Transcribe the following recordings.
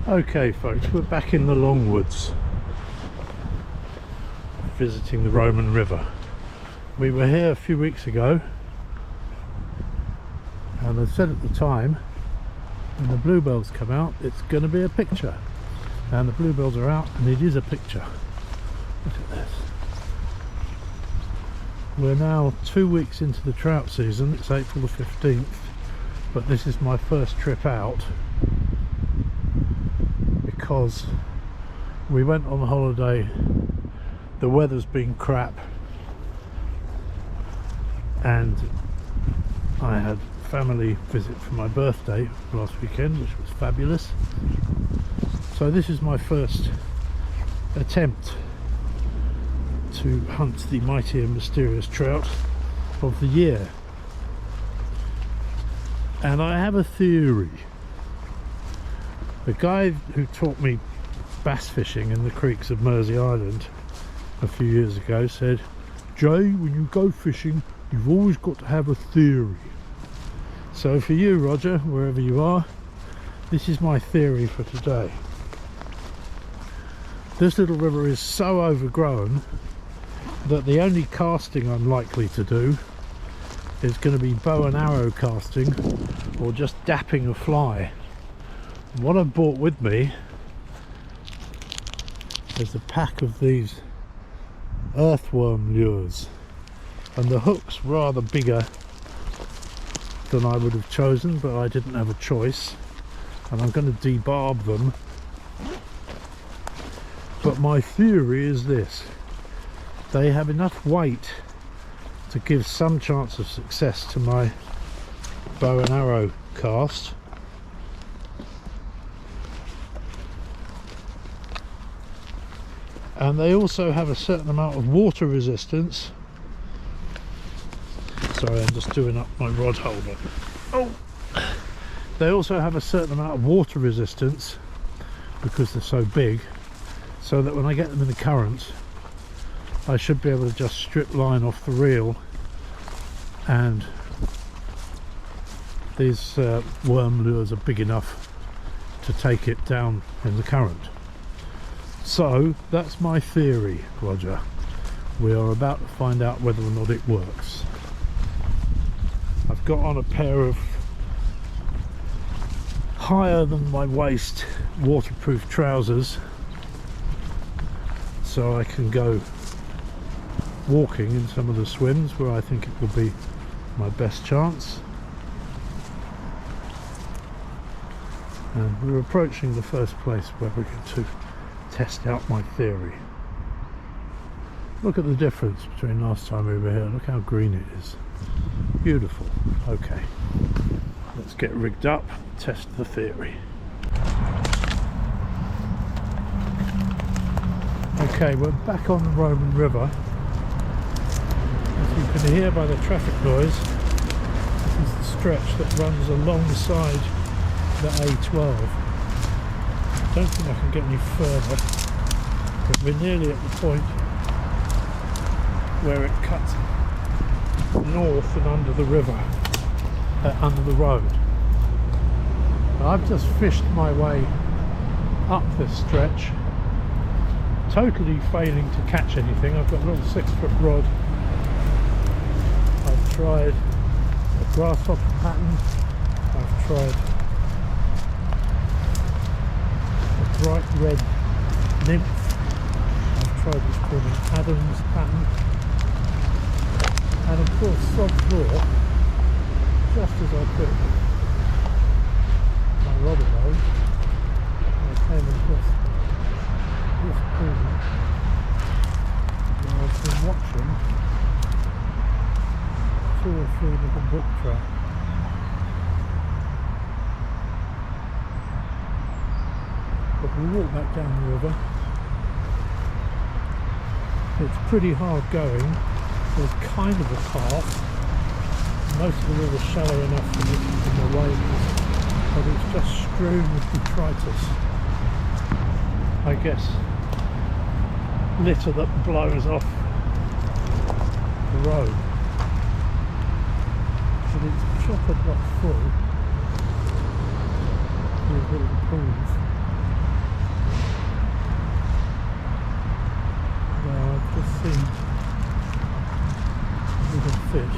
Okay folks, we're back in the Longwoods visiting the Roman River. We were here a few weeks ago and I said at the time, when the bluebells come out, it's going to be a picture. And the bluebells are out and it is a picture. Look at this. We're now 2 weeks into the trout season. It's April the 15th, but this is my first trip out because we went on holiday, the weather's been crap, and I had family visit for my birthday last weekend, which was fabulous. So this is my first attempt to hunt the mighty and mysterious trout of the year, and I have a theory. The guy who taught me bass fishing in the creeks of Mersey Island a few years ago said, "Jay, when you go fishing, you've always got to have a theory." So for you, Roger, wherever you are, this is my theory for today. This little river is so overgrown that the only casting I'm likely to do is going to be bow and arrow casting or just dapping a fly. And what I've brought with me is a pack of these earthworm lures, and the hook's rather bigger than I would have chosen, but I didn't have a choice, and I'm going to debarb them. But my theory is this: they have enough weight to give some chance of success to my bow and arrow cast, and they also have a certain amount of water resistance. Sorry, I'm just doing up my rod holder. Oh! They also have a certain amount of water resistance because they're so big, so that when I get them in the current, I should be able to just strip line off the reel, and these worm lures are big enough to take it down in the current. So that's my theory, Roger. We are about to find out whether or not it works. I've got on a pair of higher than my waist waterproof trousers, so I can go walking in some of the swims where I think it will be my best chance. And we're approaching the first place where we're going to test out my theory. Look at the difference between last time we were here. Look how green it is. Beautiful. Okay, let's get rigged up, test the theory. Okay, we're back on the Roman River. As you can hear by the traffic noise, this is the stretch that runs alongside the A12. I don't think I can get any further, but we're nearly at the point where it cuts north and under the river, under the road. Now, I've just fished my way up this stretch, totally failing to catch anything. I've got a little 6-foot rod. I've tried a grasshopper pattern, I've tried a bright red nymph, I've tried what's called an Adams pattern, and of course sod floor. Just as I put my rod away, I came across this pool where I've been watching 2 or 3 little brook trout. But we walk back down the river. It's pretty hard going. There's kind of a path. Most of the river's shallow enough for me in the waves, but it's just strewn with detritus. I guess litter that blows off the road. But it's chock-a-block full with little pools. to feed little fish.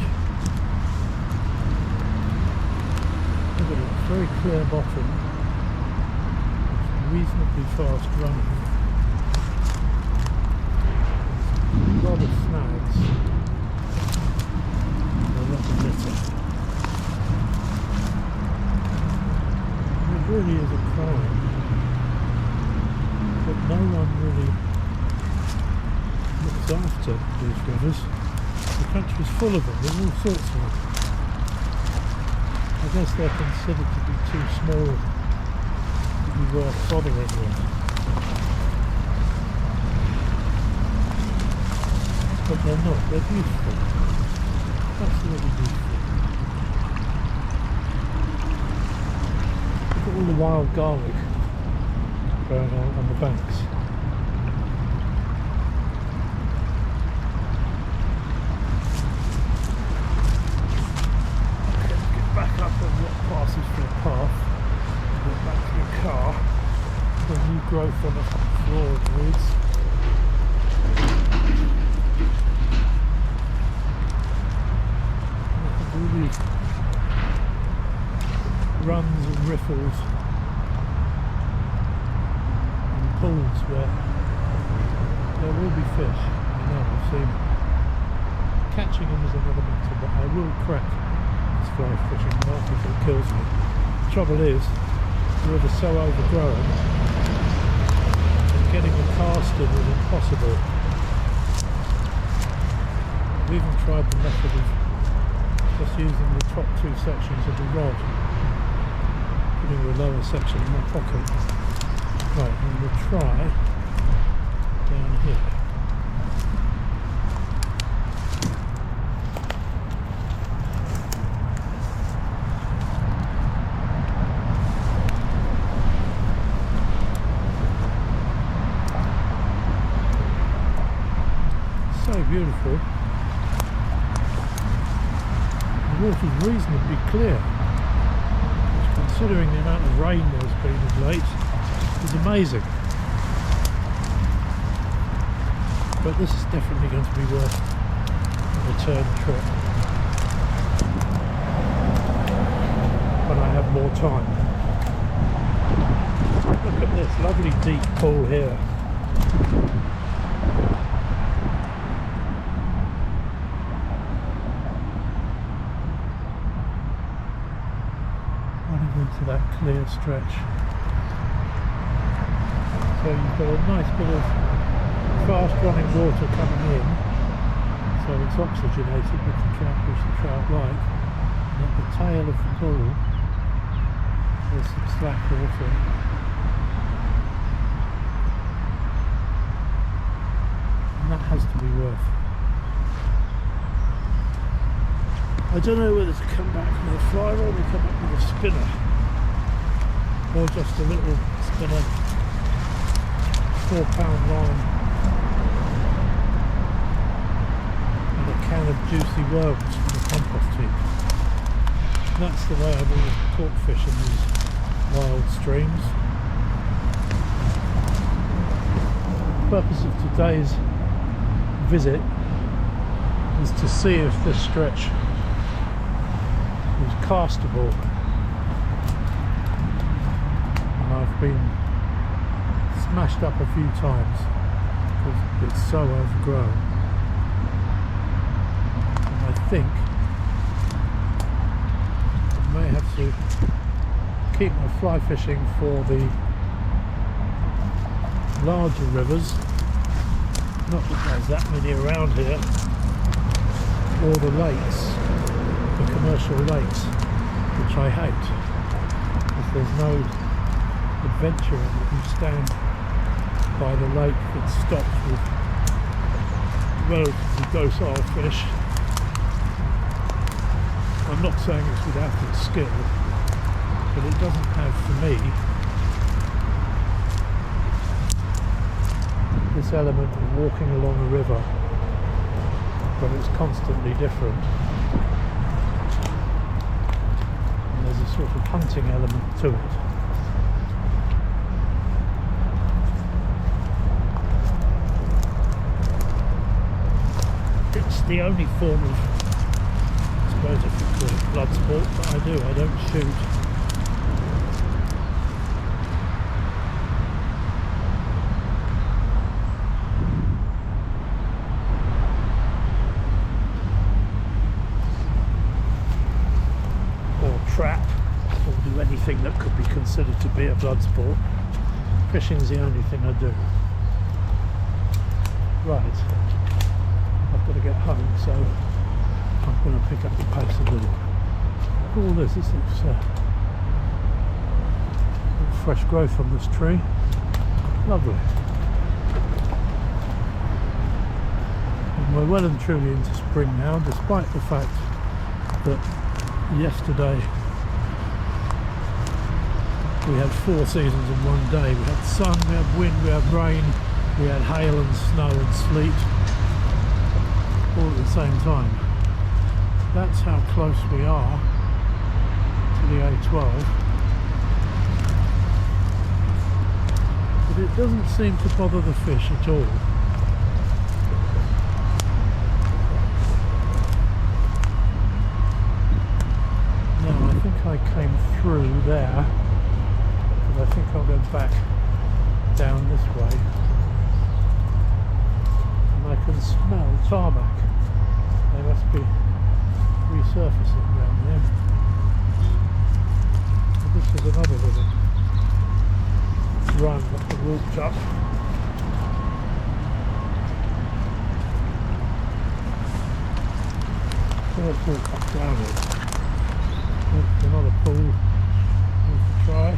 Look at it, it's very clear bottom. It's reasonably fast running. There's a lot of snags. A lot of litter. It really is a crime. But no one really looks after these rivers. The country's full of them, there's all sorts of them. I guess they're considered to be too small to be worth bothering with. But they're not, they're beautiful. Absolutely beautiful. Look at all the wild garlic growing on the banks. Passes for a path, get back to the car. The new growth on the floor of the woods. All these runs and riffles and pools where there will be fish. I know, I've seen them. Catching them is another matter, but I will crack fly fishing mark if it kills me. The trouble is, the river's so overgrown and getting a cast in is impossible. I've even tried the method of just using the top two sections of the rod, putting the lower section in my pocket. Right, and we'll try down here. So beautiful. The water's reasonably clear, which, considering the amount of rain there's been of late, is amazing. But this is definitely going to be worth a return trip when I have more time. Look at this lovely deep pool here. Into that clear stretch. So you've got a nice bit of fast running water coming in, so it's oxygenated with the trout, which the trout like. And at the tail of the pool there's some slack water. And that has to be worth. I don't know whether to come back with a fly rod or come back with a spinner, or just a little spinner, 4-pound line, and a can of juicy worms from the compost heap. And that's the way I've always caught fish in these wild streams. The purpose of today's visit is to see if this stretch is castable, and I've been smashed up a few times because it's so overgrown, and I think I may have to keep my fly fishing for the larger rivers, not that there's that many around here, or the lakes, the commercial lakes, which I hate, because there's no adventure in it. You stand by the lake that's stocked with relatively docile fish. I'm not saying it's without its skill, but it doesn't have, for me, this element of walking along a river where it's constantly different. There's a sort of hunting element to it. It's the only form of, I suppose if you call it blood sport, that I do. I don't shoot. Or trap, or do anything that could be considered to be a blood sport. Fishing's the only thing I do. Right, I've got to get home, so I'm going to pick up the pace a little. All this looks fresh growth on this tree. Lovely. And we're well and truly into spring now, despite the fact that yesterday we had 4 seasons in one day. We had sun, we had wind, we had rain, we had hail and snow and sleet all at the same time. That's how close we are to the A12. But it doesn't seem to bother the fish at all. Now I think I came through there, but I think I'll go back down this way. I can smell tarmac. They must be resurfacing down there. And this is another little run that we walked up. So let's walk back down it. Another pool. We can try.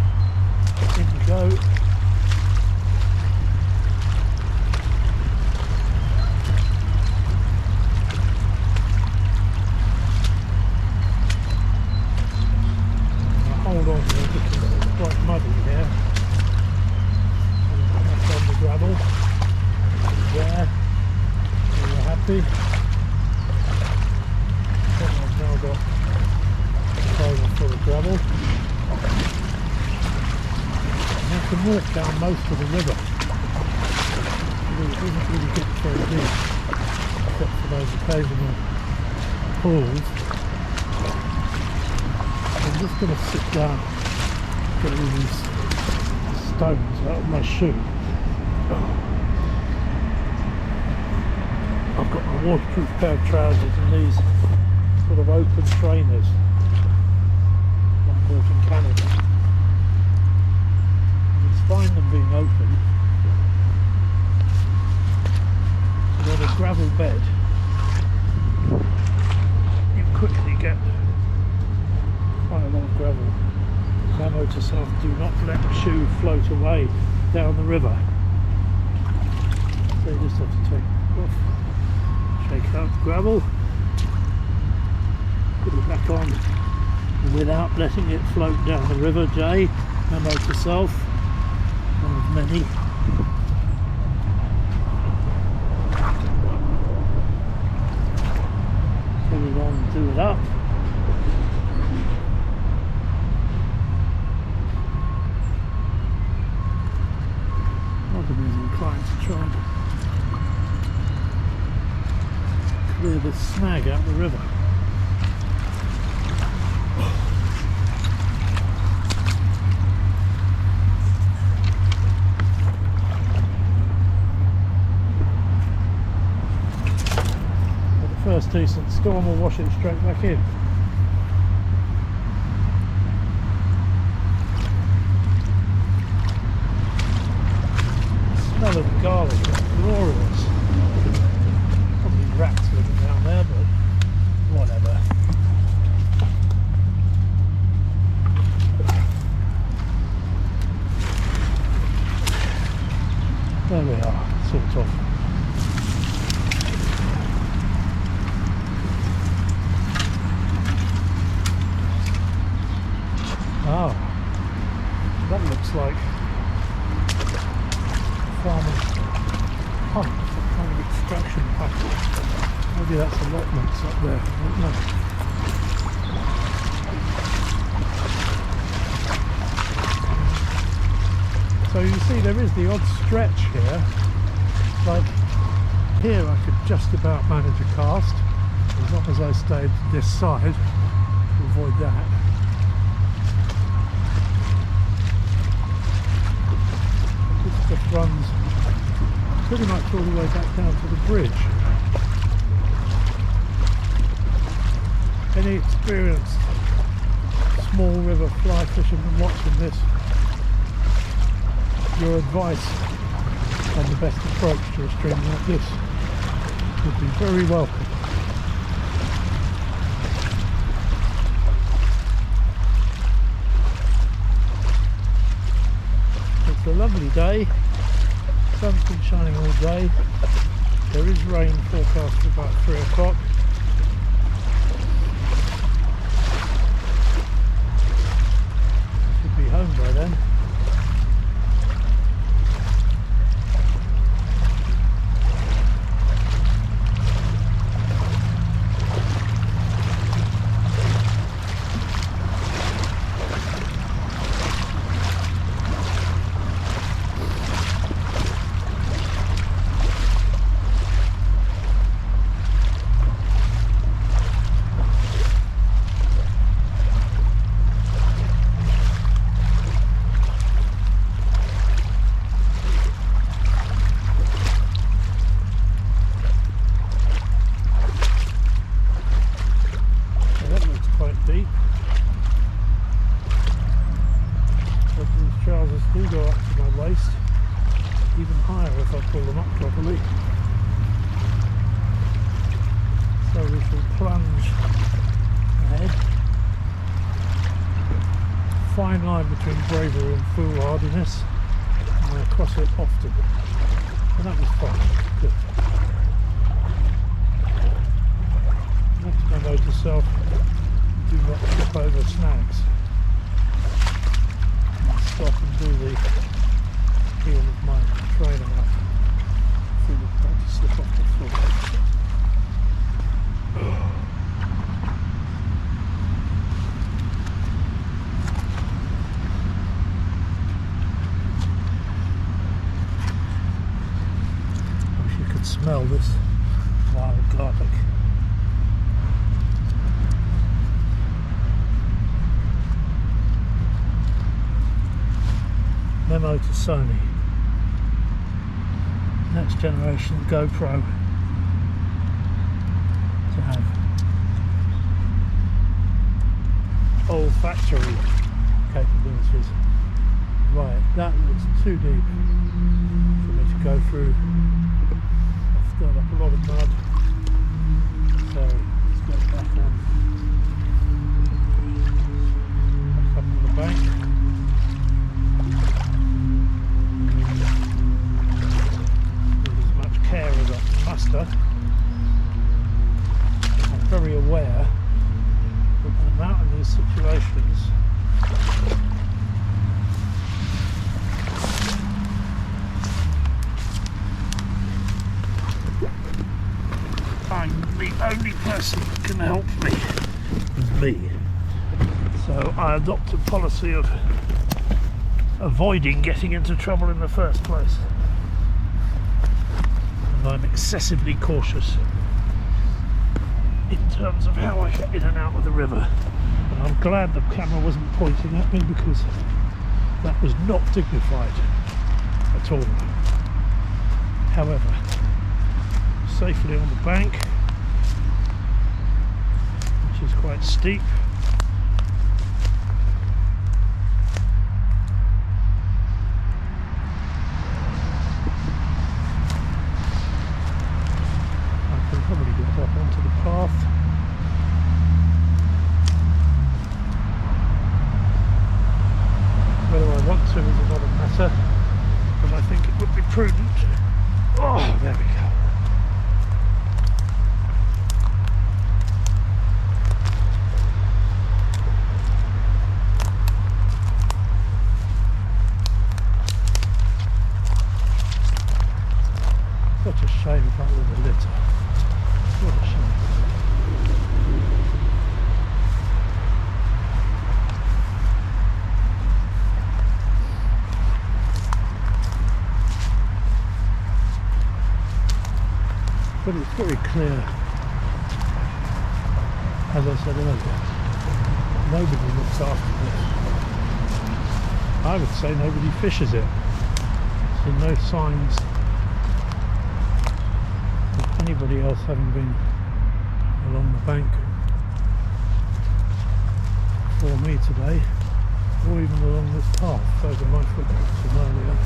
In we go. Hold on to it because it's quite muddy here. That's on the gravel. There. So we're happy. I've now got a over full of gravel. And I can walk down most of the river. It doesn't really get very deep, except for those occasional pools. I'm just going to sit down, get all these stones out of my shoe. I've got my waterproof pair of trousers and these sort of open trainers I bought in Canada. And it's fine them being open, but on a gravel bed you quickly get quite a lot of gravel. Memo to self, do not let the shoe float away down the river. So you just have to take it off, shake out the gravel, put it back on without letting it float down the river. Jay, memo to self, one of many. Put it on, do it up. Inclined to try and clear this snag out the river. But the first decent storm will wash it straight back in. The smell of the garlic is glorious. Probably rats living down there, but whatever. There we are, sort of. Oh, that looks like farmer's pump, some kind of extraction pump. Maybe that's allotments up there, I don't know. So you see there is the odd stretch here, like Here I could just about manage a cast, as long as I stayed this side to avoid that. This just runs pretty much all the way back down to the bridge. Any experienced small river fly fisherman watching this, your advice on the best approach to a stream like this would be very welcome. It's a lovely day, sun's been shining all day, there is rain forecast for about 3 o'clock. Should be home by then. Deep. But these trousers do go up to my waist, even higher if I pull them up properly. So we shall plunge ahead. Fine line between bravery and foolhardiness, and I cross it often. And that was fun. Good. Next memo to self: do not trip over snags. Stop and do the heel of my trainer up. Feel it about to slip off the floor. I wish you could smell this wild garlic. Memo to Sony, next generation GoPro to have olfactory capabilities. Right, that looks too deep for me to go through. I've stirred up a lot of mud, so let's get back up on the bank. Care as I muster. I'm very aware that when I'm out in these situations, I'm the only person that can help me. So I adopt a policy of avoiding getting into trouble in the first place. I'm excessively cautious in terms of how I get in and out of the river, and I'm glad the camera wasn't pointing at me, because that was not dignified at all. However, safely on the bank, which is quite steep. Probably get up onto the path. Whether I want to is another matter, but I think it would be prudent. Oh, there we go. Such a shame about all the litter. What a shame. but it's very clear, as I said earlier, nobody looks after this. I would say nobody fishes it. So no signs of anybody else having been along the bank for me today, or even along this path. Those are my footprints from earlier.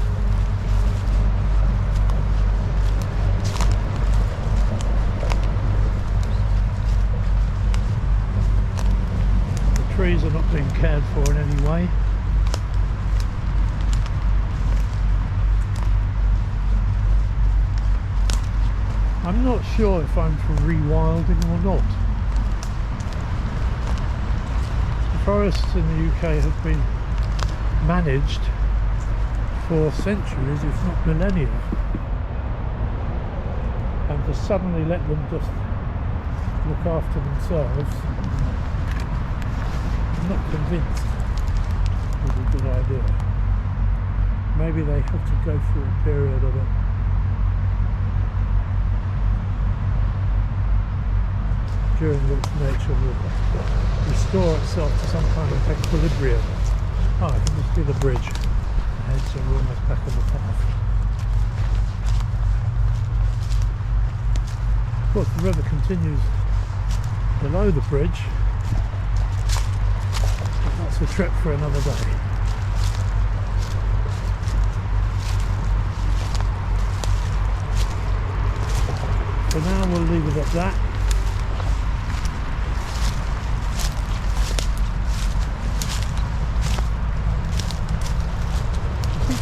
The trees are not being cared for in any way. I'm not sure if I'm for rewilding or not. The forests in the UK have been managed for centuries, if not millennia, and to suddenly let them just look after themselves, I'm not convinced is a good idea. Maybe they have to go through a period of it during which nature will restore itself to some kind of equilibrium. Oh, I can just see the bridge ahead, so we're almost back on the path. Of course, the river continues below the bridge, but that's a trip for another day. For now, we'll leave it at that.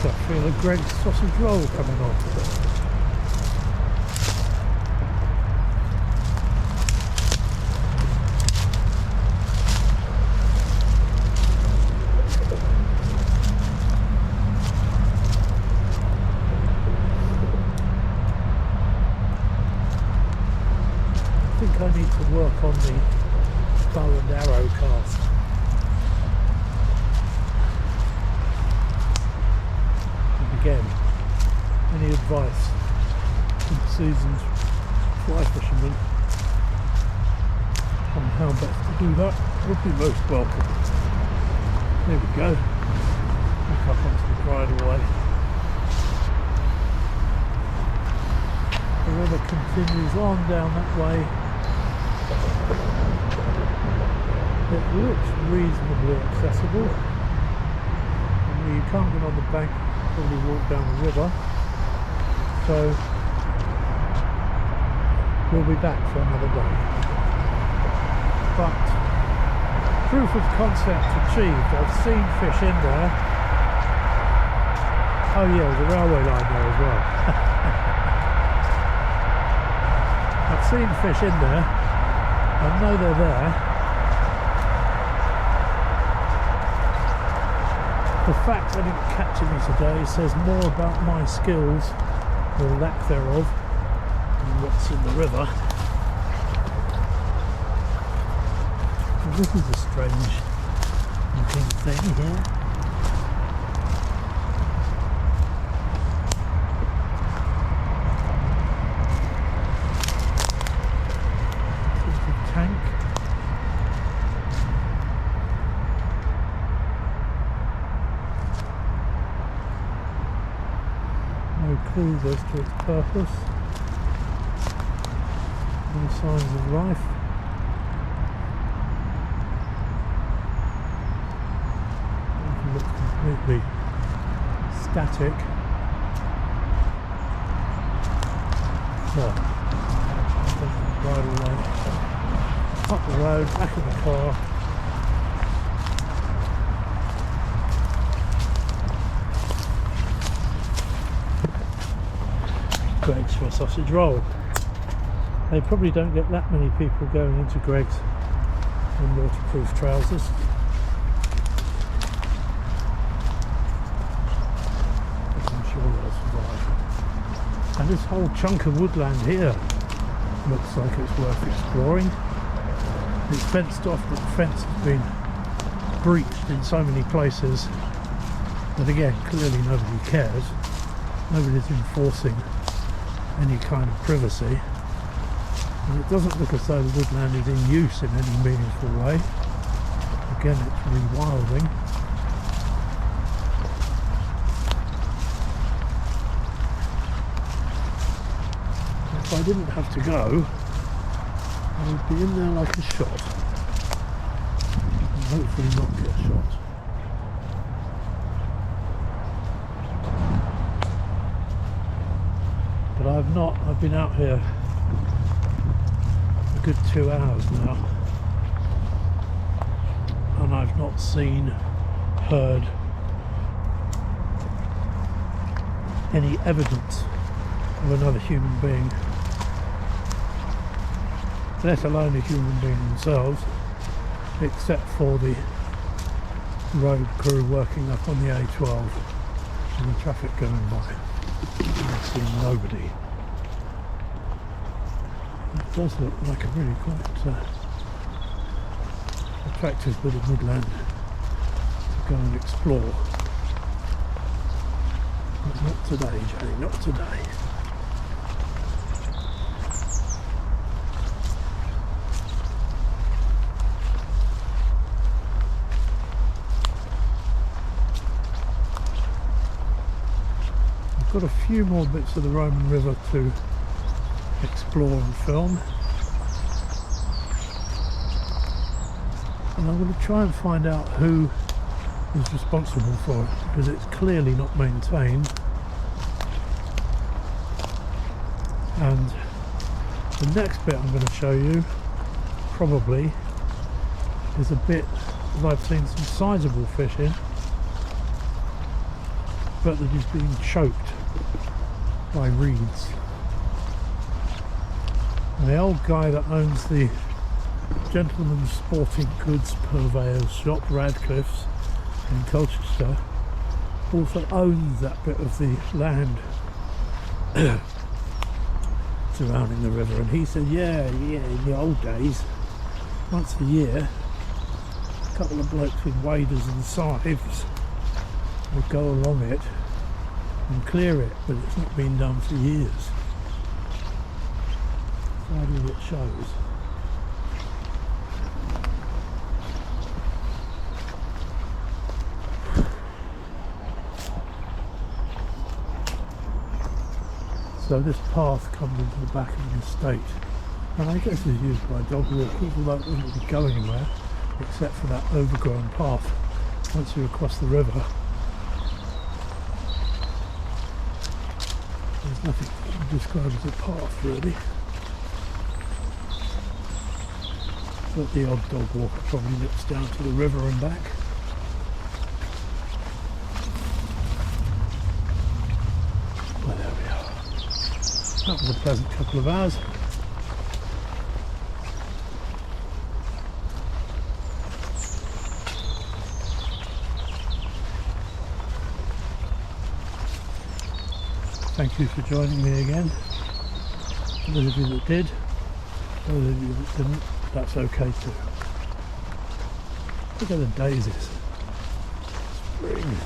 I feel a great sausage roll coming on. I think I need to work on the bow and arrow cast. Again, any advice from seasoned fly fishermen on how best to do that would be most welcome. There we go. Back up onto the bridleway. The river continues on down that way. It looks reasonably accessible. I mean, you can't get on the bank, probably walk down the river, so we'll be back for another day. But proof of concept achieved. I've seen fish in there. Oh yeah, there's a railway line there as well. I've seen fish in there. I know they're there. The fact that I didn't catch any today says more about my skills, or lack thereof, than what's in the river. And this is a strange looking thing here. Sort of tank. No clues as to its purpose. No signs of life. It looks completely static. So, ride away, up the road, back in the car. Greggs for a sausage roll. They probably don't get that many people going into Greggs in waterproof trousers. But I'm sure they'll survive. And this whole chunk of woodland here looks like it's worth exploring. It's fenced off, but the fence has been breached in so many places that again, clearly nobody cares. Nobody's enforcing any kind of privacy. And it doesn't look as though the woodland is in use in any meaningful way. Again, it's rewilding. If I didn't have to go, I would be in there like a shot. And hopefully not get shot. But I've been out here a good 2 hours now, and I've not seen, heard any evidence of another human being, let alone a human being themselves, except for the road crew working up on the A12 and the traffic going by. I've seen nobody. It does look like a really quite attractive bit of woodland to go and explore. But not today, Jay, not today. I've got a few more bits of the Roman River to explore and film, and I'm going to try and find out who is responsible for it, because it's clearly not maintained. And the next bit I'm going to show you probably is a bit that I've seen some sizable fish in, but that is being choked by reeds. And the old guy that owns the Gentleman's Sporting Goods Purveyor's shop, Radcliffe's, in Colchester, also owns that bit of the land surrounding the river, and he said, yeah, in the old days, once a year, a couple of blokes with waders and scythes would go along it and clear it, but it's not been done for years. Sadly, it shows. So this path comes into the back of the estate, and I guess is used by dog walkers, although it doesn't really go anywhere except for that overgrown path once you're across the river. There's nothing to describe as a path really, but the odd dog walker probably nips down to the river and back. Well, there we are. That was a pleasant couple of hours. Thank you for joining me again. Those of you that did, those of you that didn't, that's okay too. Look at the daisies. Spring.